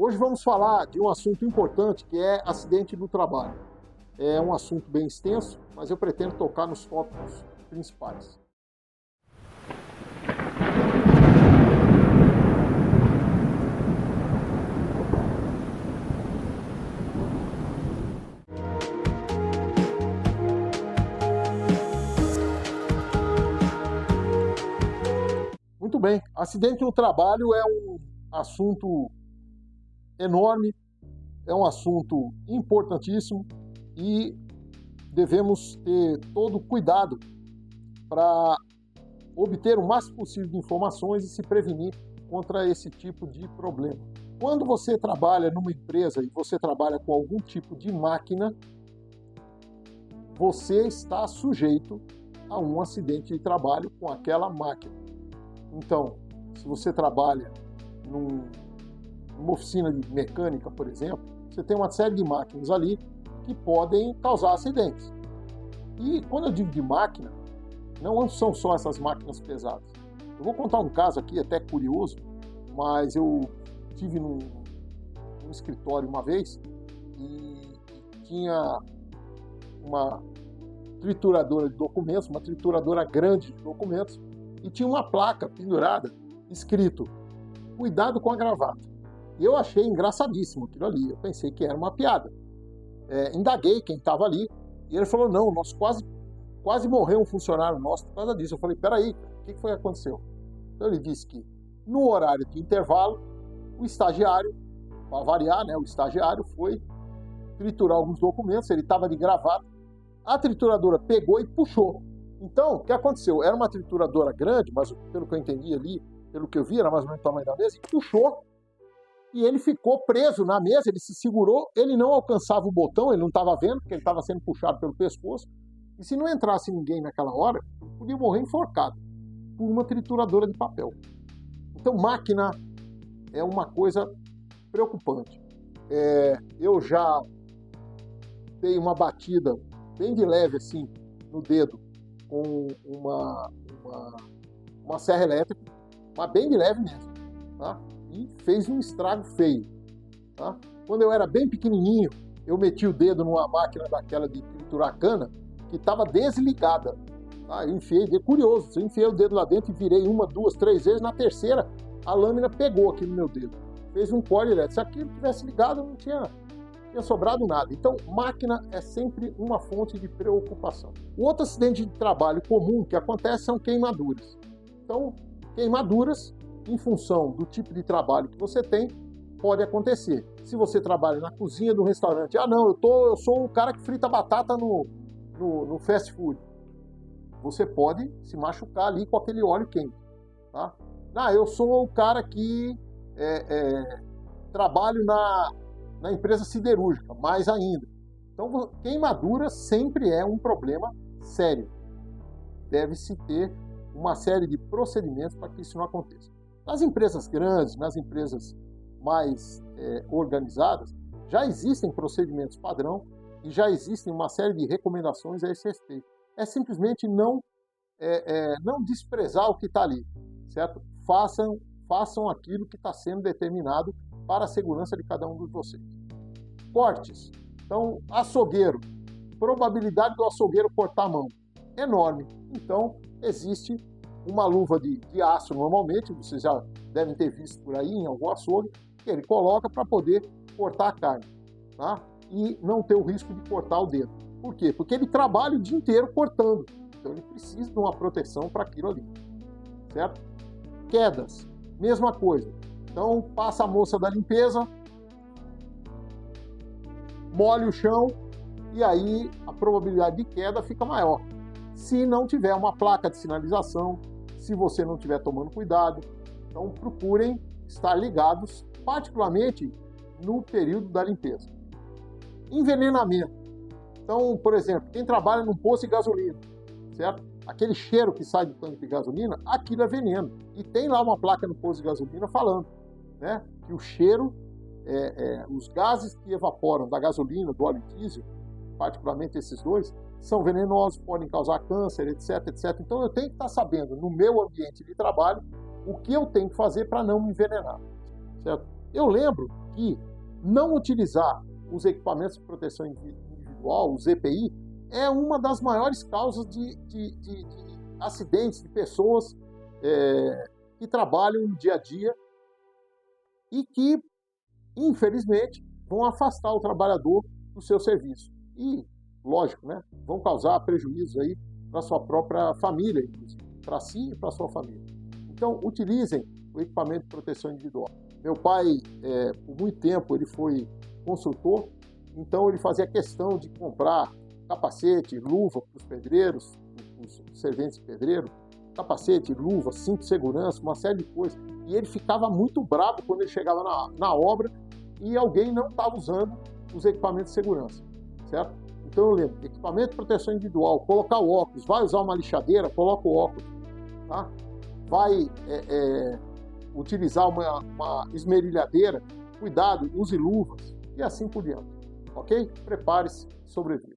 Hoje vamos falar de um assunto importante que é acidente do trabalho. É um assunto bem extenso, mas eu pretendo tocar nos tópicos principais. Muito bem, acidente no trabalho é um assunto enorme, é um assunto importantíssimo e devemos ter todo cuidado para obter o máximo possível de informações e se prevenir contra esse tipo de problema. Quando você trabalha numa empresa e você trabalha com algum tipo de máquina, você está sujeito a um acidente de trabalho com aquela máquina. Então, se você trabalha numa oficina de mecânica, por exemplo, você tem uma série de máquinas ali que podem causar acidentes. E quando eu digo de máquina, não são só essas máquinas pesadas. Eu vou contar um caso aqui até curioso, mas eu estive num escritório uma vez e tinha uma trituradora de documentos, uma trituradora grande de documentos, e tinha uma placa pendurada, escrito, cuidado com a gravata. E eu achei engraçadíssimo aquilo ali, eu pensei que era uma piada. Indaguei quem estava ali, e ele falou, não, nós quase morreu um funcionário nosso por causa disso. Eu falei, peraí, o que foi que aconteceu? Então ele disse que no horário de intervalo, o estagiário, para variar, né, o estagiário foi triturar alguns documentos, ele estava de gravata, a trituradora pegou e puxou. Então, o que aconteceu? Era uma trituradora grande, mas pelo que eu entendi ali, pelo que eu vi, era mais ou menos o tamanho da mesa, e puxou. E ele ficou preso na mesa, ele se segurou, ele não alcançava o botão, ele não estava vendo, porque ele estava sendo puxado pelo pescoço. E se não entrasse ninguém naquela hora, podia morrer enforcado por uma trituradora de papel. Então, máquina é uma coisa preocupante. Eu já dei uma batida bem de leve assim no dedo com uma serra elétrica, mas bem de leve mesmo, tá? E fez um estrago feio, tá? Quando eu era bem pequenininho, eu meti o dedo numa máquina daquela de triturar cana que estava desligada, tá? Eu enfiei, curioso, eu enfiei o dedo lá dentro e virei uma, duas, três vezes, na terceira a lâmina pegou aqui no meu dedo, fez um corte elétrico. Se aquilo tivesse ligado, não tinha sobrado nada. Então, máquina é sempre uma fonte de preocupação. O outro acidente de trabalho comum que acontece são queimaduras. Então, queimaduras, em função do tipo de trabalho que você tem, pode acontecer. Se você trabalha na cozinha do restaurante, não, eu sou o cara que frita batata no fast food. Você pode se machucar ali com aquele óleo quente, tá? Eu sou o cara que trabalho na empresa siderúrgica, mais ainda. Então, queimadura sempre é um problema sério. Deve-se ter uma série de procedimentos para que isso não aconteça. Nas empresas grandes, nas empresas mais organizadas, já existem procedimentos padrão e já existem uma série de recomendações a esse respeito. É simplesmente não desprezar o que está ali, certo? Façam aquilo que está sendo determinado para a segurança de cada um de vocês. Cortes. Então, açougueiro. Probabilidade do açougueiro cortar a mão. Enorme. Então, existe uma luva de aço normalmente, vocês já devem ter visto por aí em algum açougue, que ele coloca para poder cortar a carne, tá? E não ter o risco de cortar o dedo. Por quê? Porque ele trabalha o dia inteiro cortando. Então, ele precisa de uma proteção para aquilo ali, certo? Quedas. Mesma coisa. Então, passa a moça da limpeza, molha o chão e aí a probabilidade de queda fica maior. Se não tiver uma placa de sinalização, se você não estiver tomando cuidado, então procurem estar ligados, particularmente no período da limpeza. Envenenamento. Então, por exemplo, quem trabalha num posto de gasolina, certo? Aquele cheiro que sai do tanque de gasolina, aquilo é veneno. E tem lá uma placa no posto de gasolina falando, né, que o cheiro, os gases que evaporam da gasolina, do óleo diesel, particularmente esses dois, são venenosos, podem causar câncer, etc, etc. Então eu tenho que estar sabendo, no meu ambiente de trabalho, o que eu tenho que fazer para não me envenenar, certo? Eu lembro que não utilizar os equipamentos de proteção individual, os EPI, é uma das maiores causas de acidentes de pessoas que trabalham no dia a dia e que, infelizmente, vão afastar o trabalhador do seu serviço. E, lógico, né, vão causar prejuízos aí para a sua própria família, inclusive, para si e para a sua família. Então, utilizem o equipamento de proteção individual. Meu pai, por muito tempo, ele foi construtor, então ele fazia questão de comprar capacete, luva para os pedreiros, os serventes de pedreiro, capacete, luva, cinto de segurança, uma série de coisas. E ele ficava muito bravo quando ele chegava na obra e alguém não estava usando os equipamentos de segurança, certo? Então eu lembro, equipamento de proteção individual, colocar o óculos, vai usar uma lixadeira, coloca o óculos, tá? Vai utilizar uma esmerilhadeira, cuidado, use luvas e assim por diante, ok? Prepare-se, sobreviva.